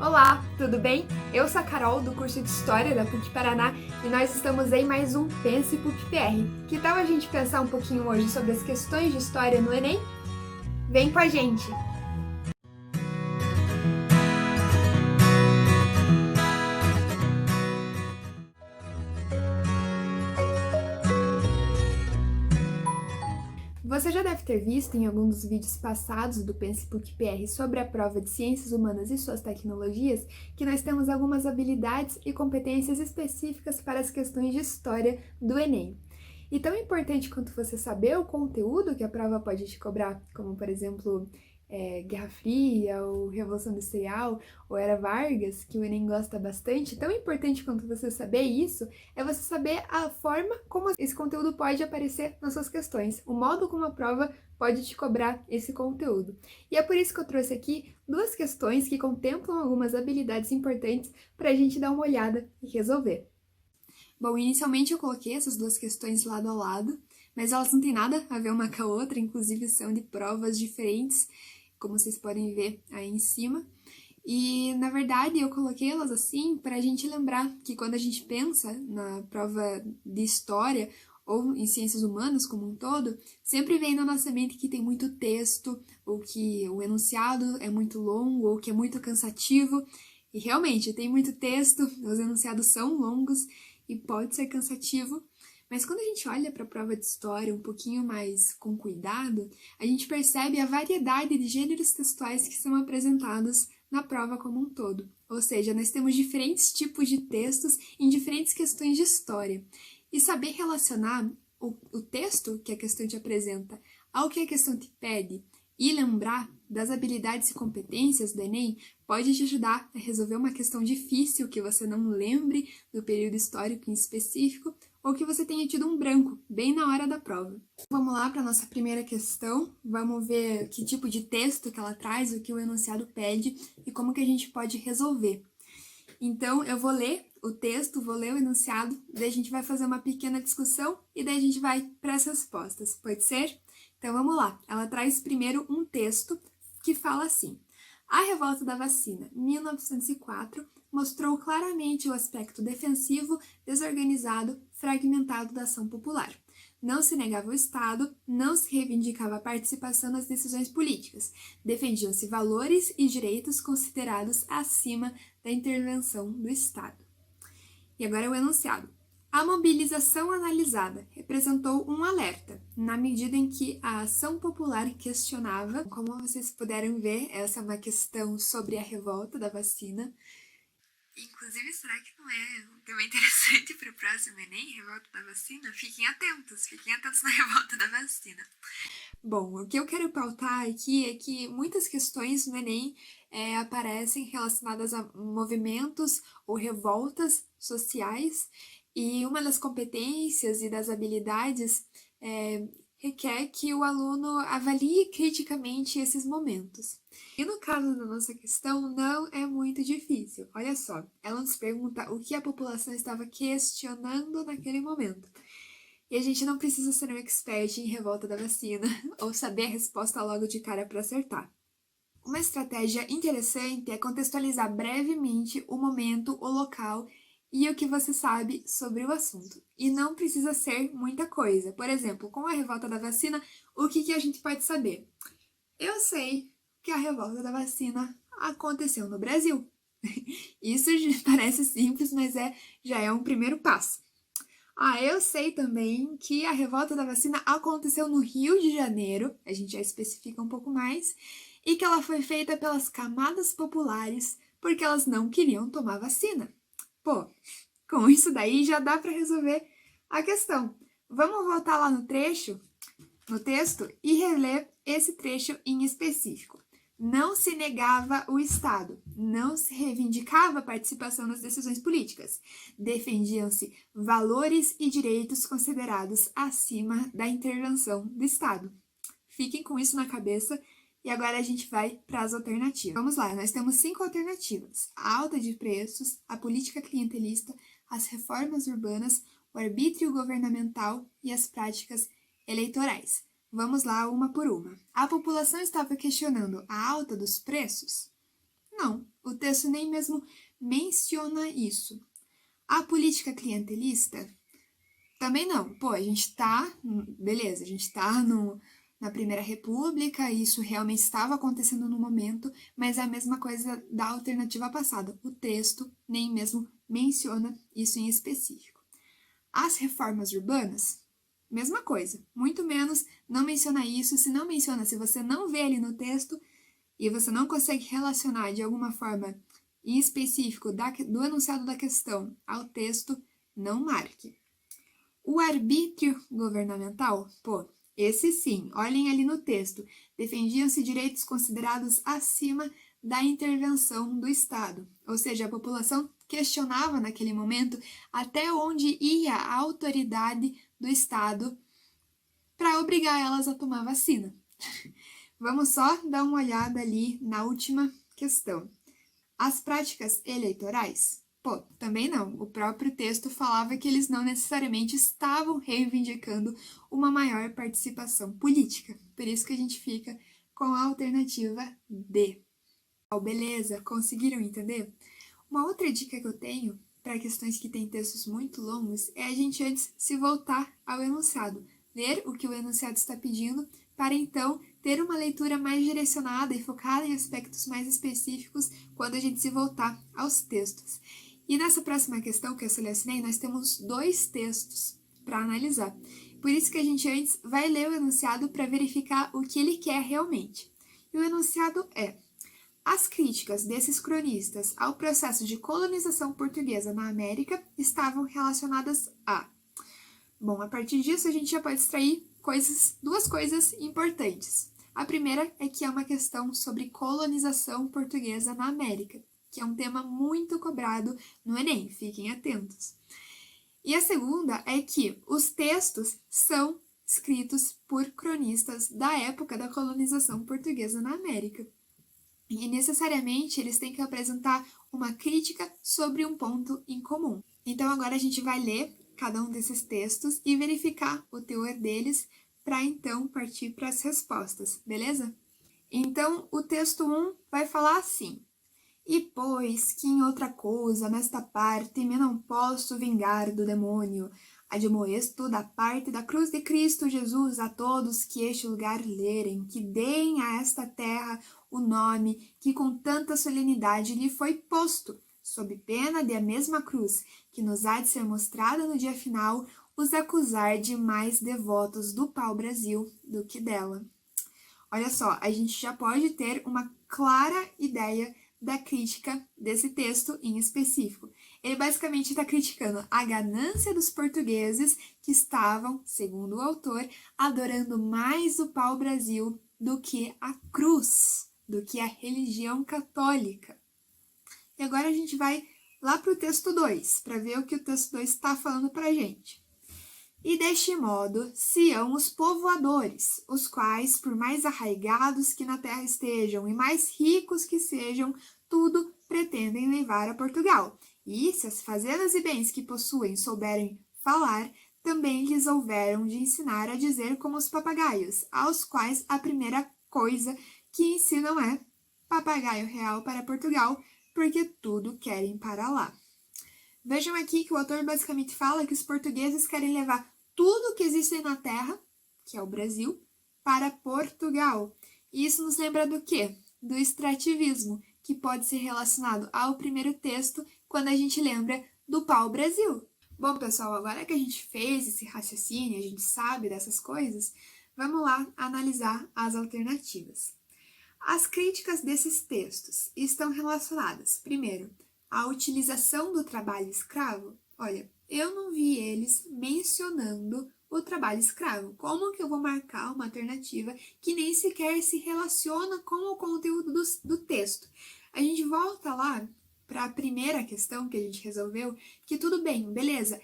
Olá, tudo bem? Eu sou a Carol, do curso de História da PUC Paraná, e nós estamos em mais um Pense PUC-PR. Que tal a gente pensar um pouquinho hoje sobre as questões de história no Enem? Vem com a gente! Você já deve ter visto em algum dos vídeos passados do Pense PUC-PR sobre a prova de Ciências Humanas e suas tecnologias que nós temos algumas habilidades e competências específicas para as questões de história do Enem. E tão importante quanto você saber o conteúdo que a prova pode te cobrar, como por exemplo, Guerra Fria, ou Revolução Industrial, ou Era Vargas, que o Enem gosta bastante, tão importante quanto você saber isso, é você saber a forma como esse conteúdo pode aparecer nas suas questões, o modo como a prova pode te cobrar esse conteúdo. E é por isso que eu trouxe aqui duas questões que contemplam algumas habilidades importantes para a gente dar uma olhada e resolver. Bom, inicialmente eu coloquei essas duas questões lado a lado, mas elas não têm nada a ver uma com a outra, inclusive são de provas diferentes, como vocês podem ver aí em cima. E, na verdade, eu coloquei elas assim para a gente lembrar que quando a gente pensa na prova de história ou em ciências humanas como um todo, sempre vem na nossa mente que tem muito texto, ou que o enunciado é muito longo, ou que é muito cansativo. E realmente, tem muito texto, os enunciados são longos e pode ser cansativo, mas quando a gente olha para a prova de história um pouquinho mais com cuidado, a gente percebe a variedade de gêneros textuais que são apresentados na prova como um todo. Ou seja, nós temos diferentes tipos de textos em diferentes questões de história. E saber relacionar o texto que a questão te apresenta ao que a questão te pede e lembrar das habilidades e competências do Enem pode te ajudar a resolver uma questão difícil que você não lembre do período histórico em específico ou que você tenha tido um branco bem na hora da prova. Vamos lá para a nossa primeira questão, vamos ver que tipo de texto que ela traz, o que o enunciado pede e como que a gente pode resolver. Então, eu vou ler o texto, vou ler o enunciado, daí a gente vai fazer uma pequena discussão e daí a gente vai para as respostas, pode ser? Então, vamos lá. Ela traz primeiro um texto que fala assim: a revolta da vacina, 1904, mostrou claramente o aspecto defensivo, desorganizado, fragmentado da ação popular. Não se negava o Estado, não se reivindicava a participação nas decisões políticas. Defendiam-se valores e direitos considerados acima da intervenção do Estado. E agora é o enunciado. A mobilização analisada representou um alerta, na medida em que a ação popular questionava, como vocês puderam ver, essa é uma questão sobre a revolta da vacina. Inclusive, será que não é um tema interessante para o próximo Enem, revolta da vacina? Fiquem atentos na revolta da vacina. Bom, o que eu quero pautar aqui é que muitas questões no Enem aparecem relacionadas a movimentos ou revoltas sociais, e uma das competências e das habilidades requer que o aluno avalie criticamente esses momentos. E no caso da nossa questão, não é muito difícil. Olha só, ela nos pergunta o que a população estava questionando naquele momento. E a gente não precisa ser um expert em revolta da vacina ou saber a resposta logo de cara para acertar. Uma estratégia interessante é contextualizar brevemente o momento, o local e o que você sabe sobre o assunto. E não precisa ser muita coisa. Por exemplo, com a revolta da vacina, o que a gente pode saber? Eu sei que a revolta da vacina aconteceu no Brasil. Isso parece simples, mas já é um primeiro passo. Eu sei também que a revolta da vacina aconteceu no Rio de Janeiro, a gente já especifica um pouco mais, e que ela foi feita pelas camadas populares porque elas não queriam tomar vacina. Pô, com isso daí já dá para resolver a questão. Vamos voltar lá no texto, e reler esse trecho em específico. Não se negava o Estado, não se reivindicava a participação nas decisões políticas. Defendiam-se valores e direitos considerados acima da intervenção do Estado. Fiquem com isso na cabeça e agora a gente vai para as alternativas. Vamos lá, nós temos 5 alternativas: a alta de preços, a política clientelista, as reformas urbanas, o arbítrio governamental e as práticas eleitorais. Vamos lá, uma por uma. A população estava questionando a alta dos preços? Não, o texto nem mesmo menciona isso. A política clientelista? Também não. Pô, beleza, a gente tá na Primeira República, e isso realmente estava acontecendo no momento, mas é a mesma coisa da alternativa passada. O texto nem mesmo menciona isso em específico. As reformas urbanas? Mesma coisa, muito menos não menciona isso. Se não menciona, se você não vê ali no texto e você não consegue relacionar de alguma forma em específico do enunciado da questão ao texto, não marque. O arbítrio governamental? Pô, esse sim, olhem ali no texto. Defendiam-se direitos considerados acima da intervenção do Estado. Ou seja, a população questionava naquele momento até onde ia a autoridade do Estado para obrigar elas a tomar vacina. Vamos só dar uma olhada ali na última questão. As práticas eleitorais? Pô, também não. O próprio texto falava que eles não necessariamente estavam reivindicando uma maior participação política. Por isso que a gente fica com a alternativa D. Beleza, conseguiram entender? Uma outra dica que eu tenho para questões que têm textos muito longos é a gente antes se voltar ao enunciado, ler o que o enunciado está pedindo, para então ter uma leitura mais direcionada e focada em aspectos mais específicos quando a gente se voltar aos textos. E nessa próxima questão que eu selecionei, nós temos 2 textos para analisar. Por isso que a gente antes vai ler o enunciado para verificar o que ele quer realmente. E o enunciado é: as críticas desses cronistas ao processo de colonização portuguesa na América estavam relacionadas a... Bom, a partir disso a gente já pode extrair duas coisas importantes. A primeira é que é uma questão sobre colonização portuguesa na América, que é um tema muito cobrado no Enem, fiquem atentos. E a segunda é que os textos são escritos por cronistas da época da colonização portuguesa na América. E necessariamente eles têm que apresentar uma crítica sobre um ponto em comum. Então agora a gente vai ler cada um desses textos e verificar o teor deles para então partir para as respostas, beleza? Então o texto 1 vai falar assim: e pois que em outra coisa nesta parte me não posso vingar do demônio, admoesto da parte da cruz de Cristo Jesus a todos que este lugar lerem, que deem a esta terra o nome que com tanta solenidade lhe foi posto, sob pena de a mesma cruz, que nos há de ser mostrada no dia final, os acusar de mais devotos do pau-brasil do que dela. Olha só, a gente já pode ter uma clara ideia da crítica desse texto em específico. Ele basicamente está criticando a ganância dos portugueses que estavam, segundo o autor, adorando mais o pau-brasil do que a cruz, do que a religião católica. E agora a gente vai lá para o texto 2, para ver o que o texto 2 está falando para a gente. E deste modo se hão os povoadores, os quais, por mais arraigados que na terra estejam e mais ricos que sejam, tudo pretendem levar a Portugal. E se as fazendas e bens que possuem souberem falar, também lhes houveram de ensinar a dizer como os papagaios, aos quais a primeira coisa que ensinam é papagaio real para Portugal, porque tudo querem para lá. Vejam aqui que o autor basicamente fala que os portugueses querem levar tudo que existe na terra, que é o Brasil, para Portugal. E isso nos lembra do quê? Do extrativismo, que pode ser relacionado ao primeiro texto quando a gente lembra do pau-brasil. Bom, pessoal, agora que a gente fez esse raciocínio, a gente sabe dessas coisas, vamos lá analisar as alternativas. As críticas desses textos estão relacionadas, primeiro, à utilização do trabalho escravo. Olha, eu não vi eles mencionando o trabalho escravo. Como que eu vou marcar uma alternativa que nem sequer se relaciona com o conteúdo do texto? A gente volta lá para a primeira questão que a gente resolveu, que tudo bem, beleza,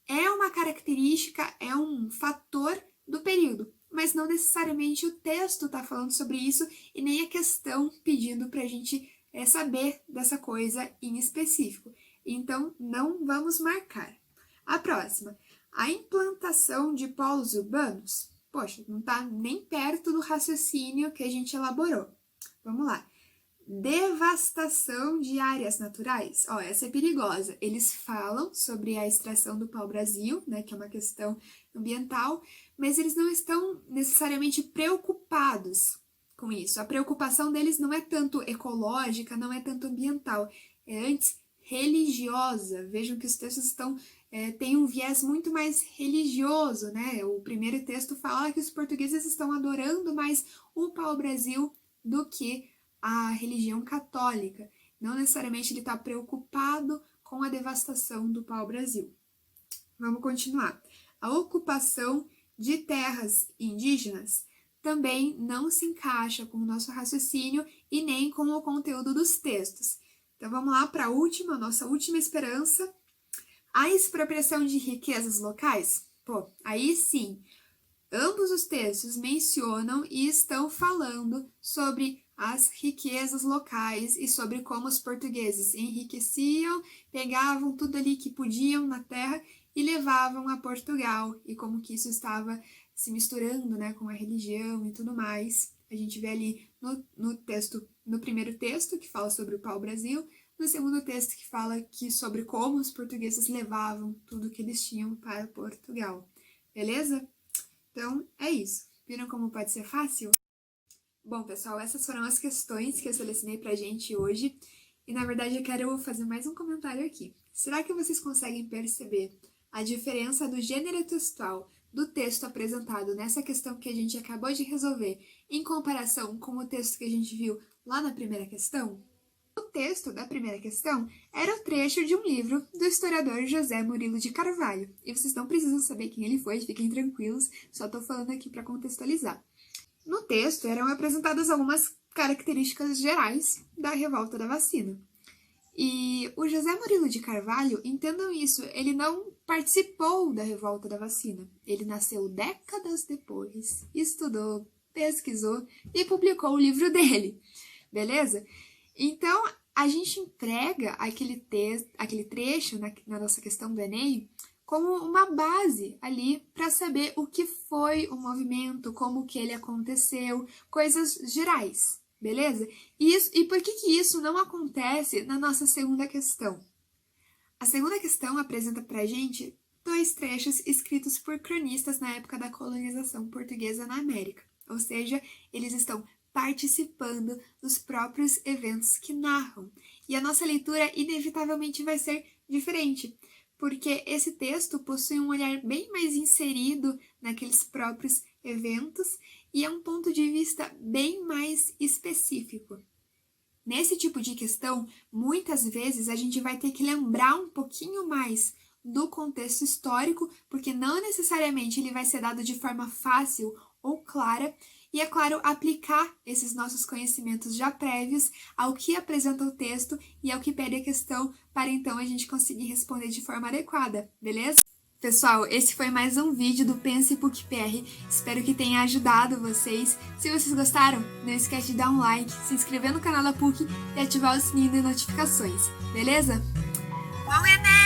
é uma característica, é um fator do período, mas não necessariamente o texto está falando sobre isso e nem a questão pedindo para a gente saber dessa coisa em específico. Então, não vamos marcar. A próxima, a implantação de polos urbanos. Poxa, não está nem perto do raciocínio que a gente elaborou. Vamos lá. devastação de áreas naturais. Ó, essa é perigosa. Eles falam sobre a extração do pau-brasil, né, que é uma questão ambiental, mas eles não estão necessariamente preocupados com isso. A preocupação deles não é tanto ecológica, não é tanto ambiental, é antes religiosa. Vejam que os textos têm um viés muito mais religioso, né? O primeiro texto fala que os portugueses estão adorando mais o pau-brasil do que a religião católica. Não necessariamente ele está preocupado com a devastação do pau-brasil. Vamos continuar. A ocupação de terras indígenas também não se encaixa com o nosso raciocínio e nem com o conteúdo dos textos. Então vamos lá para a nossa última esperança. A expropriação de riquezas locais? Pô, aí sim, ambos os textos mencionam e estão falando sobre as riquezas locais e sobre como os portugueses enriqueciam, pegavam tudo ali que podiam na terra e levavam a Portugal, e como que isso estava se misturando, né, com a religião e tudo mais. A gente vê ali no primeiro texto, que fala sobre o pau-brasil, no segundo texto, que fala sobre como os portugueses levavam tudo que eles tinham para Portugal. Beleza? Então, é isso. Viram como pode ser fácil? Bom, pessoal, essas foram as questões que eu selecionei pra gente hoje. E, na verdade, eu quero fazer mais um comentário aqui. Será que vocês conseguem perceber a diferença do gênero textual do texto apresentado nessa questão que a gente acabou de resolver em comparação com o texto que a gente viu lá na primeira questão? O texto da primeira questão era o trecho de um livro do historiador José Murilo de Carvalho. E vocês não precisam saber quem ele foi, fiquem tranquilos, só estou falando aqui para contextualizar. No texto eram apresentadas algumas características gerais da revolta da vacina. E o José Murilo de Carvalho, entendam isso, ele não participou da revolta da vacina. Ele nasceu décadas depois, estudou, pesquisou e publicou o livro dele, beleza? Então, a gente emprega aquele trecho na nossa questão do Enem como uma base ali para saber o que foi o movimento, como que ele aconteceu, coisas gerais, beleza? E por que isso não acontece na nossa segunda questão? A segunda questão apresenta para a gente 2 trechos escritos por cronistas na época da colonização portuguesa na América, ou seja, eles estão participando dos próprios eventos que narram. E a nossa leitura inevitavelmente vai ser diferente, porque esse texto possui um olhar bem mais inserido naqueles próprios eventos e é um ponto de vista bem mais específico. Nesse tipo de questão, muitas vezes a gente vai ter que lembrar um pouquinho mais do contexto histórico, porque não necessariamente ele vai ser dado de forma fácil ou clara, e, é claro, aplicar esses nossos conhecimentos já prévios ao que apresenta o texto e ao que pede a questão, para então a gente conseguir responder de forma adequada, beleza? Pessoal, esse foi mais um vídeo do Pense PUC PR, espero que tenha ajudado vocês. Se vocês gostaram, não esquece de dar um like, se inscrever no canal da PUC e ativar o sininho de notificações, beleza? Bom Enem!